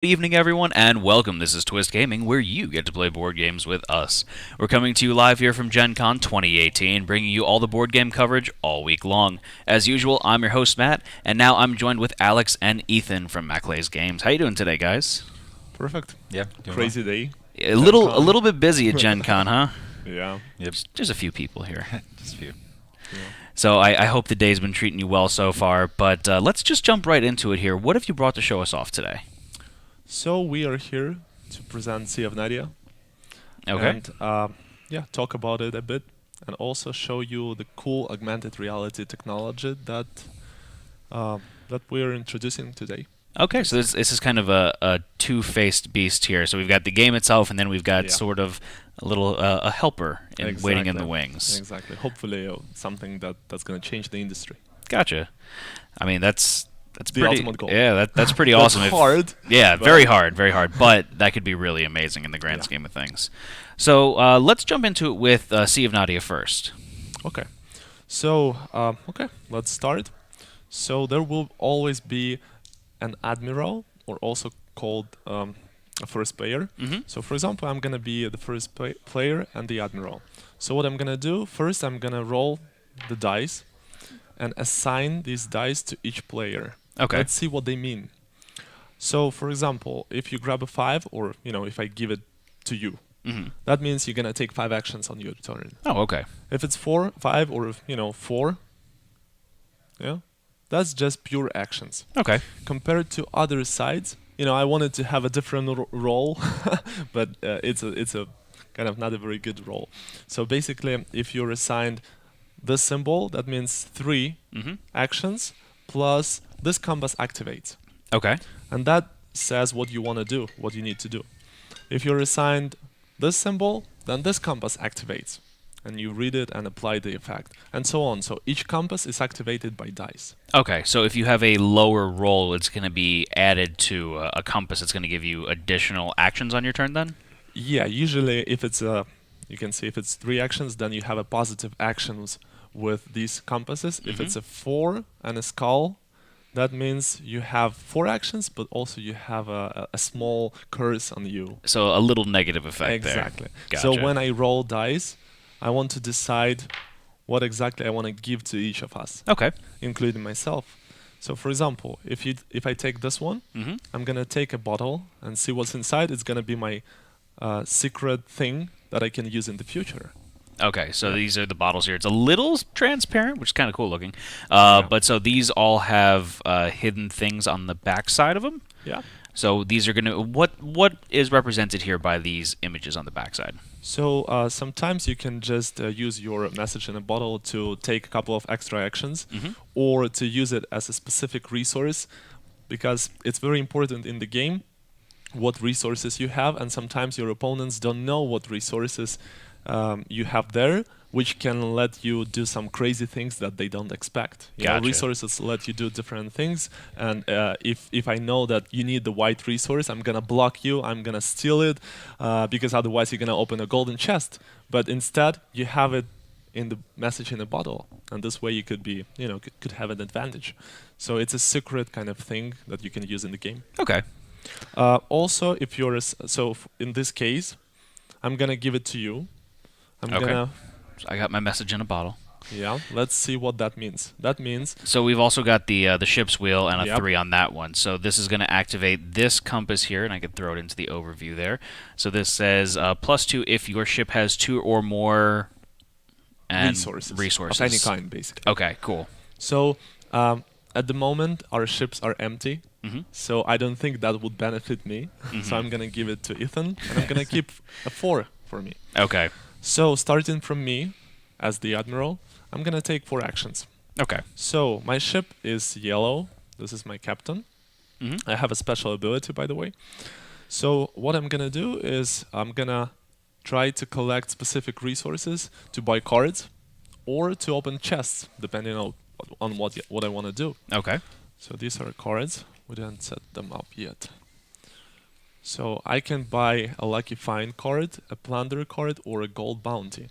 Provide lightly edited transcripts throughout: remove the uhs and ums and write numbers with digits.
Good evening, everyone, and welcome. This is Twist Gaming, where you get to play board games with us. We're coming to you live here from Gen Con 2018, bringing you all the board game coverage all week long. As usual, I'm your host, Matt, and now I'm joined with Alex and Ethan from Maclay's Games. How you doing today, guys? Perfect. Yeah, doing Crazy day. A Gen little, a Con. little bit busy at Gen Con, huh? Yeah. Yep. Just a few people here. Just a few. Yeah. So I hope the day's been treating you well so far, but let's just jump right into it here. What have you brought to show us off today? So we are here to present Sea of Nadia Okay. and talk about it a bit, and also show you the cool augmented reality technology that we're introducing today. Okay, so this is kind of a two-faced beast here. So we've got the game itself, and then we've got Yeah. sort of a little a helper waiting in the wings. Exactly. Hopefully, something that's going to change the industry. Gotcha. I mean, that's The pretty. ultimate goal. Yeah, that's pretty That's awesome. hard, Yeah, but- very hard, very hard. But that could be really amazing in the grand Yeah. scheme of things. So let's jump into it with Sea of Nadia first. Okay. So, let's start. So there will always be an admiral, or also called a first player. Mm-hmm. So for example, I'm going to be the first player and the admiral. So what I'm going to do, first I'm going to roll the dice and assign these dice to each player. Okay. Let's see what they mean. So for example, if you grab a 5, or if I give it to you, Mm-hmm. that means you're going to take 5 actions on your turn. Oh, okay. If it's 4, 5, or 4, yeah, that's just pure actions. Okay. Compared to other sides, I wanted to have a different role, but it's a kind of not a very good role. So basically, if you're assigned this symbol, that means 3 Mm-hmm. actions plus this compass activates, Okay. and that says what you want to do, what you need to do. If you're assigned this symbol, then this compass activates, and you read it and apply the effect, and so on. So each compass is activated by dice. Okay, so if you have a lower roll, it's going to be added to a compass. It's going to give you additional actions on your turn then? Yeah, usually if it's you can see if it's 3 actions, then you have a positive actions with these compasses. If it's a 4 and a skull, that means you have 4 actions, but also you have a small curse on you. So a little negative effect there. Exactly. Gotcha. So when I roll dice, I want to decide what exactly I want to give to each of us, Okay. including myself. So for example, if I take this one, Mm-hmm. I'm gonna take a bottle and see what's inside. It's gonna be my secret thing that I can use in the future. Okay, so these are the bottles here. It's a little transparent, which is kind of cool looking. Yeah. But so these all have hidden things on the back side of them. Yeah. So these are gonna what is represented here by these images on the back side? So sometimes you can just use your message in a bottle to take a couple of extra actions, Mhm. or to use it as a specific resource, because it's very important in the game what resources you have, and sometimes your opponents don't know what resources you have there, which can let you do some crazy things that they don't expect. Gotcha. Resources let you do different things, and if I know that you need the white resource, I'm gonna block you, I'm gonna steal it, because otherwise you're gonna open a golden chest. But instead, you have it in the message in a bottle, and this way you could be, could have an advantage. So it's a secret kind of thing that you can use in the game. Okay. Also, if you're in this case, I'm gonna give it to you. I'm Okay. gonna So I got my message in a bottle. Let's see what that means. That means So we've also got the ship's wheel and a Yep. 3 on that one. So this is going to activate this compass here, and I could throw it into the overview there. So this says +2 if your ship has 2 or more and resources of any kind, basically. Okay, cool. So at the moment, our ships are empty. Mhm. So I don't think that would benefit me. So I'm gonna give it to Ethan, and I'm gonna keep a 4 for me. Okay. So starting from me, as the admiral, I'm gonna take 4 actions. Okay. So my ship is yellow. This is my captain. Mhm. I have a special ability, by the way. So what I'm gonna do is I'm gonna try to collect specific resources to buy cards, or to open chests, depending on what I want to do. Okay. So these are cards. We didn't set them up yet. So I can buy a lucky find card, a plunder card, or a gold bounty.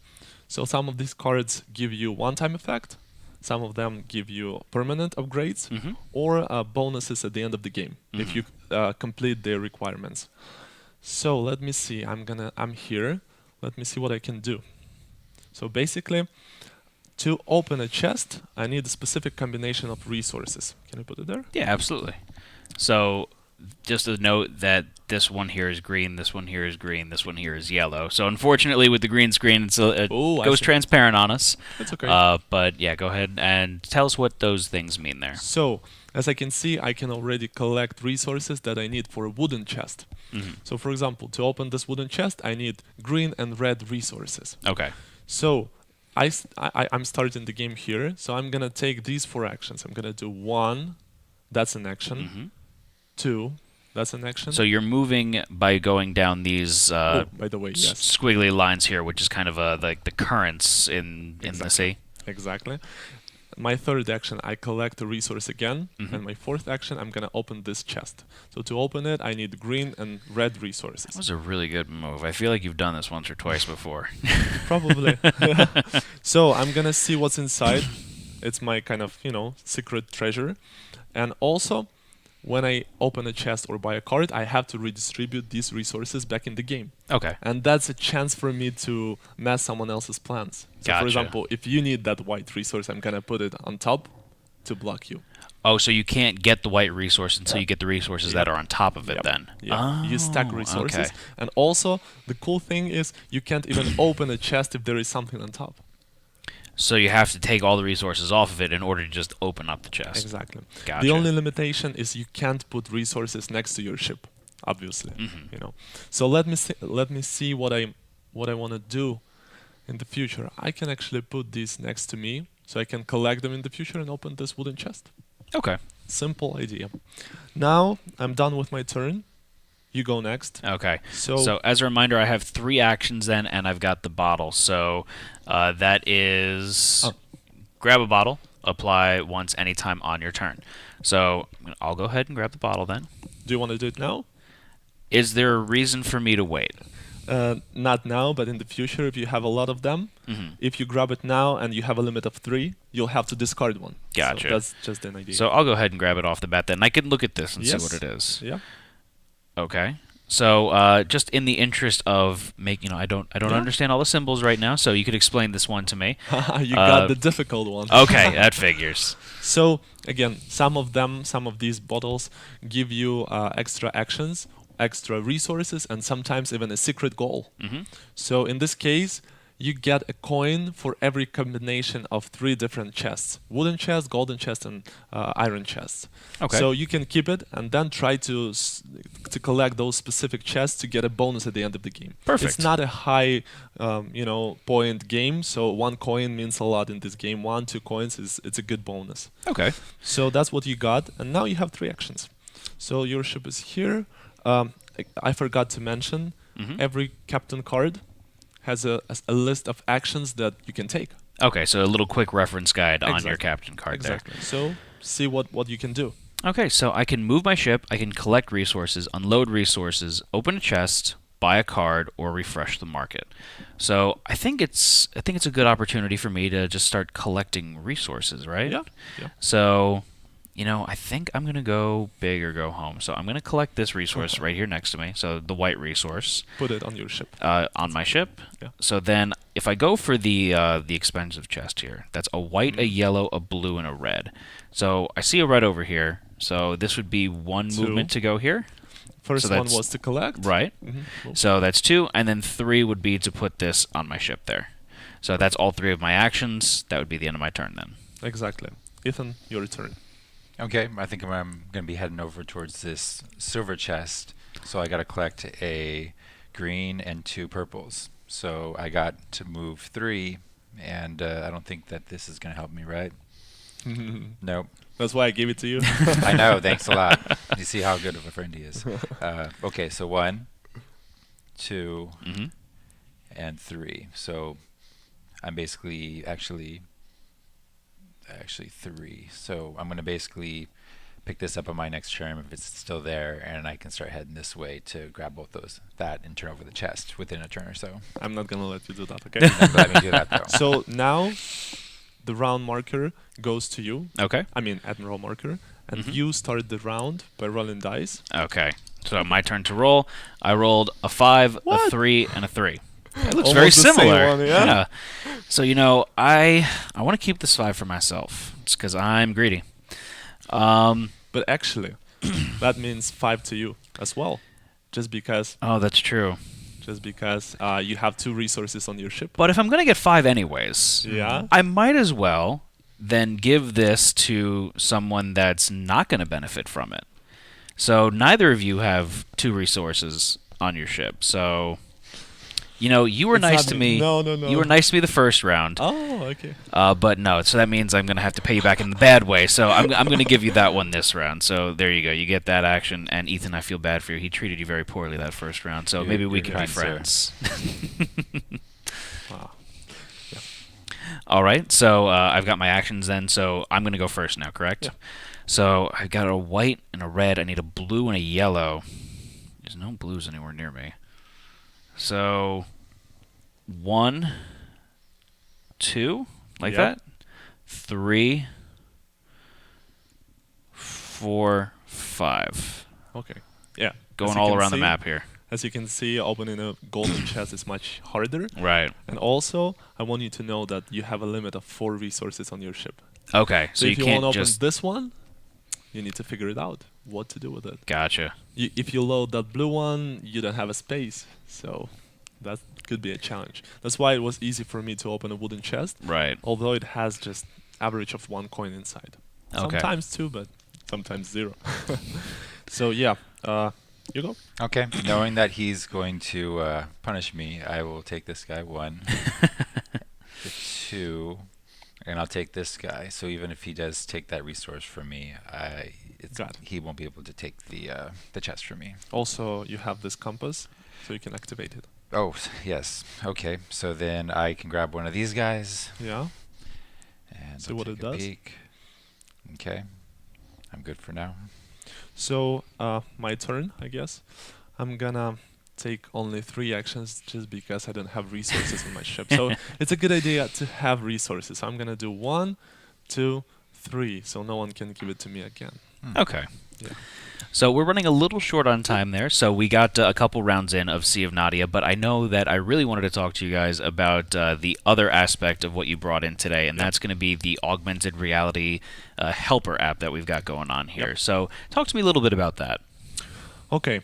So some of these cards give you one-time effect, Some of them give you permanent upgrades or bonuses at the end of the game if you complete their requirements. So let me see. I'm here. Let me see what I can do. So basically, to open a chest, I need a specific combination of resources. Can I put it there? Yeah, absolutely. So just a note that this one here is green, this one here is green, this one here is yellow. So unfortunately, with the green screen, it goes transparent on us. That's okay. But yeah, go ahead and tell us what those things mean there. So as I can see, I can already collect resources that I need for a wooden chest. So for example, to open this wooden chest, I need green and red resources. Okay. So I'm starting the game here. So I'm going to take these 4 actions. I'm going to do 1. That's an action. 2. That's an action. So you're moving by going down these by the way, yes. squiggly lines here, which is kind of like the currents in the sea. Exactly. My 3rd action, I collect a resource again. And my 4th action, I'm going to open this chest. So to open it, I need green and red resources. That was a really good move. I feel like you've done this once or twice before. Probably. So I'm going to see what's inside. It's my kind of, secret treasure. And also, when I open a chest or buy a card, I have to redistribute these resources back in the game. Okay. And that's a chance for me to mess someone else's plans. So Gotcha. for example, if you need that white resource, I'm going to put it on top to block you. Oh, so you can't get the white resource until you get the resources that are on top of it then? Yeah. You stack resources. Okay. And also, the cool thing is you can't even open a chest if there is something on top. So you have to take all the resources off of it in order to just open up the chest. Exactly. Gotcha. The only limitation is you can't put resources next to your ship, obviously. So let me see what I want to do in the future. I can actually put these next to me so I can collect them in the future and open this wooden chest. Okay. Simple idea. Now I'm done with my turn. You go next. Okay. So as a reminder, I have 3 actions then, and I've got the bottle. So that is grab a bottle, apply once anytime on your turn. So I'll go ahead and grab the bottle then. Do you want to do it now? Is there a reason for me to wait? Not now, but in the future, if you have a lot of them, if you grab it now and you have a limit of 3, you'll have to discard one. Gotcha. So that's just an idea. So I'll go ahead and grab it off the bat then. I can look at this and see what it is. Yeah. Okay. So just in the interest of making, I don't understand all the symbols right now, so you could explain this one to me. You got the difficult one. Okay, that figures. So again, some of these bottles give you extra actions, extra resources, and sometimes even a secret goal. So in this case, you get a coin for every combination of 3 different chests: wooden chest, golden chest, and iron chest. Okay. So you can keep it and then try to collect those specific chests to get a bonus at the end of the game. Perfect. It's not a high point game, so 1 coin means a lot in this game. 1, 2 coins it's a good bonus. Okay. So that's what you got, and now you have 3 actions. So your ship is here. I forgot to mention, every captain card has a list of actions that you can take. Okay, so a little quick reference guide on your Exactly. captain card there. So see what you can do. Okay, so I can move my ship, I can collect resources, unload resources, open a chest, buy a card, or refresh the market. So I think it's a good opportunity for me to just start collecting resources, right? Yeah. So, I think I'm gonna go big or go home. So I'm gonna collect this resource right here next to me. So the white resource. Put it on your ship. On my ship. Yeah. So then, if I go for the expensive chest here, that's a white, a yellow, a blue, and a red. So I see a red over here. So this would be 1 2. movement to go here. First So one that's- was to collect. Right. Cool. So that's 2, and then 3 would be to put this on my ship there. So that's all 3 of my actions. That would be the end of my turn then. Exactly. Ethan, your turn. Okay, I think I'm going to be heading over towards this silver chest. So I got to collect a green and 2 purples. So I got to move 3, and I don't think that this is going to help me, right? Nope. That's why I gave it to you. I know, thanks a lot. You see how good of a friend he is. Okay, so 1, 2, and 3. So I'm basically actually 3. So I'm going to basically pick this up on my next turn if it's still there, and I can start heading this way to grab both that and turn over the chest within a turn or so. I'm not gonna let you do that, okay? You're not gonna let me do that though. So now the round marker goes to you. Okay. I mean, admiral marker. And Mhm. you start the round by rolling dice. Okay. So my turn to roll. I rolled a 5, a What? 3, and a 3. It looks Almost very the same similar. one, yeah? So I want to keep this 5 for myself. It's because I'm greedy. But actually, that means 5 to you as well. Just because Oh, that's true. you have 2 resources on your ship. But if I'm going to get 5 anyways, Yeah. I might as well then give this to someone that's not going to benefit from it. So neither of you have 2 resources on your ship. So, you were It's nice not to me. me. No. You were nice to me the first round. Oh, okay. But no, so that means I'm going to have to pay you back in the bad way. So I'm going to give you that one this round. So there you go. You get that action. And Ethan, I feel bad for you. He treated you very poorly that first round. So maybe we You're can be kind, sir. friends. Wow. All right. So I've got my actions then. So I'm going to go first now, correct? Yeah. So I've got a white and a red. I need a blue and a yellow. There's no blues anywhere near me. So 1, 2, like Yep. that. 3, 4, 5. Okay. Yeah. Going As you all can around the see- map here. As you can see, opening a golden chest is much harder. Right. And also, I want you to know that you have a limit of 4 resources on your ship. Okay. So if you can't want to open just. this one, you need to figure it out what to do with it. Gotcha. If you load that blue one, you don't have a space. So that could be a challenge. That's why it was easy for me to open a wooden chest, Right. although it has just average of 1 coin inside. Okay. Sometimes 2, but sometimes 0. So yeah, you go. Okay, knowing that he's going to punish me, I will take this guy 1, 2, and I'll take this guy. So even if he does take that resource from me, Got it. he won't be able to take the chest from me. Also, you have this compass, so you can activate it. Oh, yes. Okay, so then I can grab one of these guys Yeah. and See I'll what take it a does? peek. Okay, I'm good for now. So my turn, I guess. I'm gonna take only 3 actions just because I don't have resources on my ship. So it's a good idea to have resources. I'm gonna do 1, 2, 3, so no one can give it to me again. Okay. Yeah. So we're running a little short on time there. So we got a couple rounds in of Sea of Nadia, but I know that I really wanted to talk to you guys about the other aspect of what you brought in today, and that's going to be the augmented reality helper app that we've got going on here. Yep. So talk to me a little bit about that. Okay.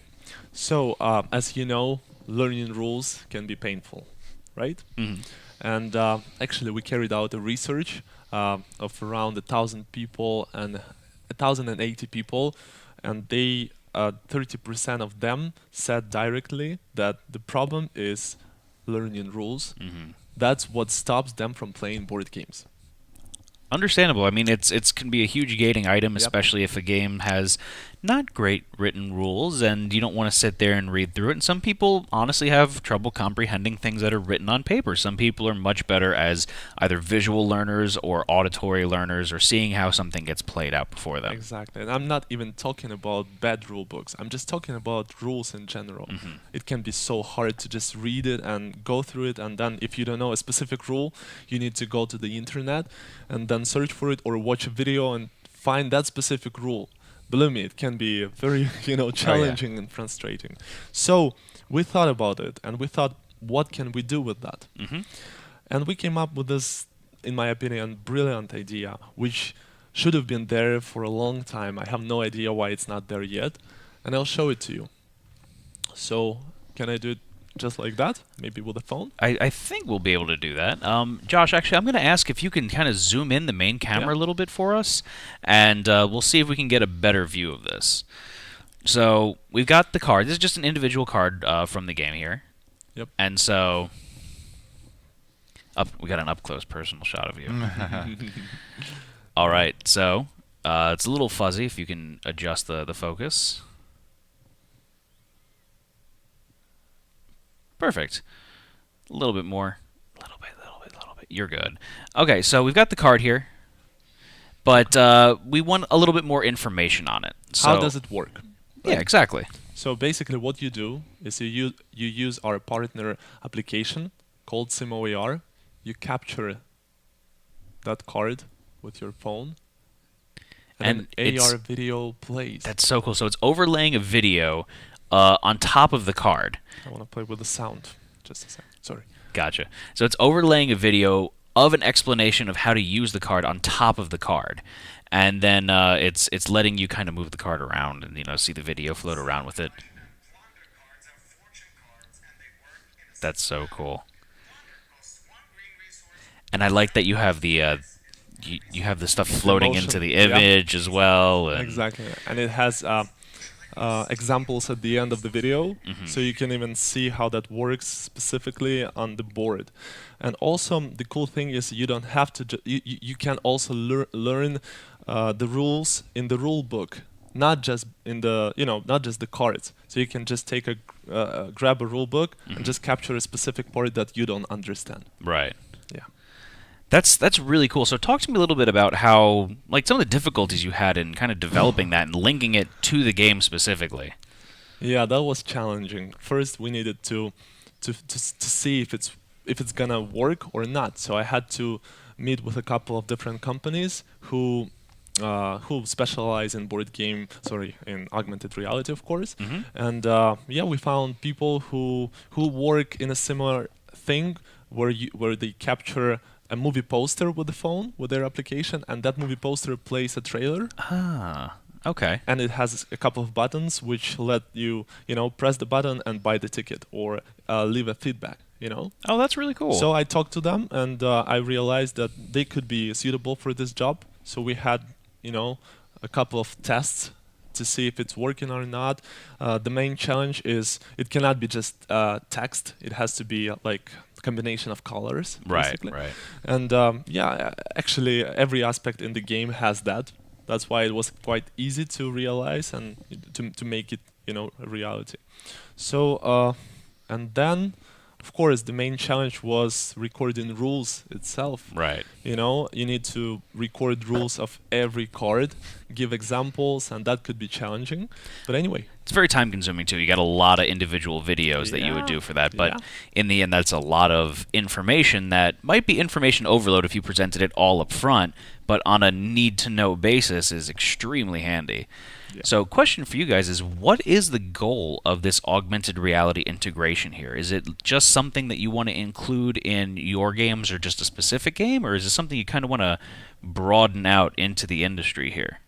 So as you know, learning rules can be painful, right? Mhm. And actually, we carried out a research of around 1,000 people and 1,080 people, and they 30% of them said directly that the problem is learning rules. Mhm. That's what stops them from playing board games. Understandable. I mean, it's can be a huge gating item, Yep. especially if a game has not great written rules, and you don't want to sit there and read through it. And some people honestly have trouble comprehending things that are written on paper. Some people are much better as either visual learners or auditory learners, or seeing how something gets played out before them. Exactly. And I'm not even talking about bad rule books. I'm just talking about rules in general. Mhm. It can be so hard to just read it and go through it, and then if you don't know a specific rule, you need to go to the internet and then search for it or watch a video and find that specific rule. Believe me, it can be very, challenging and frustrating. So we thought about it, and we thought, what can we do with that? Mhm. And we came up with this, in my opinion, brilliant idea, which should have been there for a long time. I have no idea why it's not there yet, and I'll show it to you. So, can I do it just like that? Maybe with a phone? I think we'll be able to do that. Josh, actually, I'm going to ask if you can kind of zoom in the main camera Yeah. a little bit for us, and we'll see if we can get a better view of this. So we've got the card. This is just an individual card from the game here. Yep. And so we got an up-close personal shot of you. All right, so it's a little fuzzy if you can adjust the focus. Perfect. A little bit more. A little bit. You're good. Okay, so we've got the card here, but we want a little bit more information on it. So, How does it work? Yeah, exactly. So basically what you do is you use our partner application called SimOAR. You capture that card with your phone, And and AR video plays. That's so cool. So it's overlaying a video on top of the card. I want to play with the sound. Just a second. Sorry. Gotcha. So it's overlaying a video of an explanation of how to use the card on top of the card, and then it's letting you kind of move the card around and see the video float around with it. That's so cool. And I like that you have the you have the stuff floating motion, into the yeah. image as well. And Exactly. And it has examples at the end of the video, Mhm. so you can even see how that works specifically on the board. And also, the cool thing is you don't have to. You can also learn the rules in the rule book, not just in the not just the cards. So you can just take grab a rule book Mhm. and just capture a specific part that you don't understand. Right. Yeah. That's really cool. So talk to me a little bit about how, like, some of the difficulties you had in kind of developing that and linking it to the game specifically. Yeah, that was challenging. First, we needed to see if it's gonna work or not. So I had to meet with a couple of different companies who specialize in in augmented reality, of course. Mhm. And yeah, we found people who work in a similar thing where they capture a movie poster with the phone with their application, and that movie poster plays a trailer. Ah, okay. And it has a couple of buttons which let you, press the button and buy the ticket or leave a feedback, Oh, that's really cool. So I talked to them, and I realized that they could be suitable for this job. So we had, a couple of tests to see if it's working or not. The main challenge is it cannot be just text. It has to be like a combination of colors, right, basically. right. And yeah, actually every aspect in the game has that. That's why it was quite easy to realize and to make it, a reality. So and then, of course, the main challenge was recording rules itself. Right. You need to record rules of every card, give examples, and that could be challenging. But anyway. It's very time consuming too. You got a lot of individual videos that you would Yeah, do for that, but yeah. in the end that's a lot of information that might be information overload if you presented it all up front, but on a need to know basis is extremely handy. Yeah. So question for you guys is, what is the goal of this augmented reality integration here? Is it just something that you want to include in your games or just a specific game, or is it something you kind of want to broaden out into the industry here?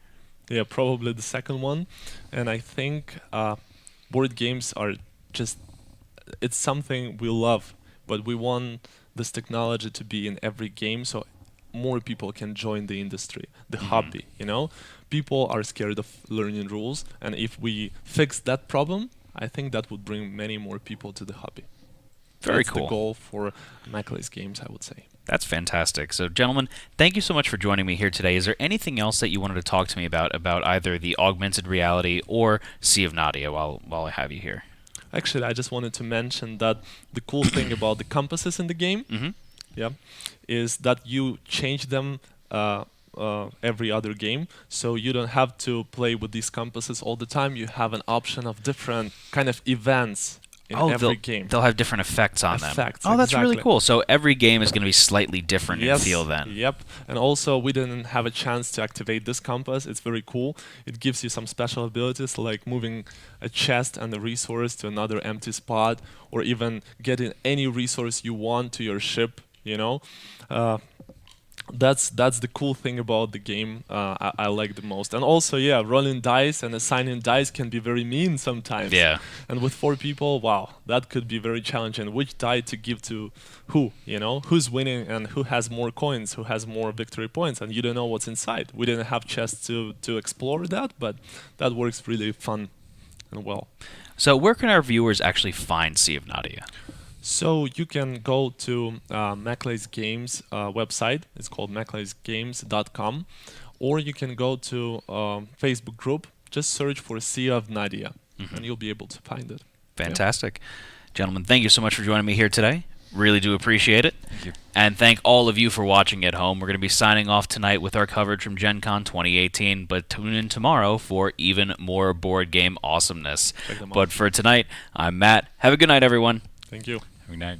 Yeah, probably the second one. And I think board games are it's something we love, but we want this technology to be in every game so more people can join the industry, the hobby, People are scared of learning rules, and if we fix that problem, I think that would bring many more people to the hobby. Very That's cool. the goal for Maclay's games, I would say. That's fantastic. So, gentlemen, thank you so much for joining me here today. Is there anything else that you wanted to talk to me about either the augmented reality or Sea of Nadia while I have you here? Actually, I just wanted to mention that the cool thing about the compasses in the game, Mm-hmm. yeah, is that you change them every other game, so you don't have to play with these compasses all the time. You have an option of different kind of events in every game. They'll have different effects on them. Effects, Oh, that's really exactly. cool. So every game is going to be slightly different in feel then. Yep. And also, we didn't have a chance to activate this compass. It's very cool. It gives you some special abilities like moving a chest and a resource to another empty spot, or even getting any resource you want to your ship, That's the cool thing about the game. I like the most. And also, yeah, rolling dice and assigning dice can be very mean sometimes. Yeah. And with 4 people, wow, that could be very challenging. Which die to give to who? Who's winning and who has more coins, who has more victory points, and you don't know what's inside. We didn't have chests to explore that, but that works really fun and well. So where can our viewers actually find Sea of Nadia? So you can go to Maclay's Games website. It's called maclaysgames.com, or you can go to Facebook group. Just search for Sea of Nadia, and you'll be able to find it. Fantastic. Gentlemen, thank you so much for joining me here today. Really do appreciate it. Thank you. And thank all of you for watching at home. We're going to be signing off tonight with our coverage from Gen Con 2018, but tune in tomorrow for even more board game awesomeness. Check them out. But for tonight, I'm Matt. Have a good night, everyone. Thank you. Good night.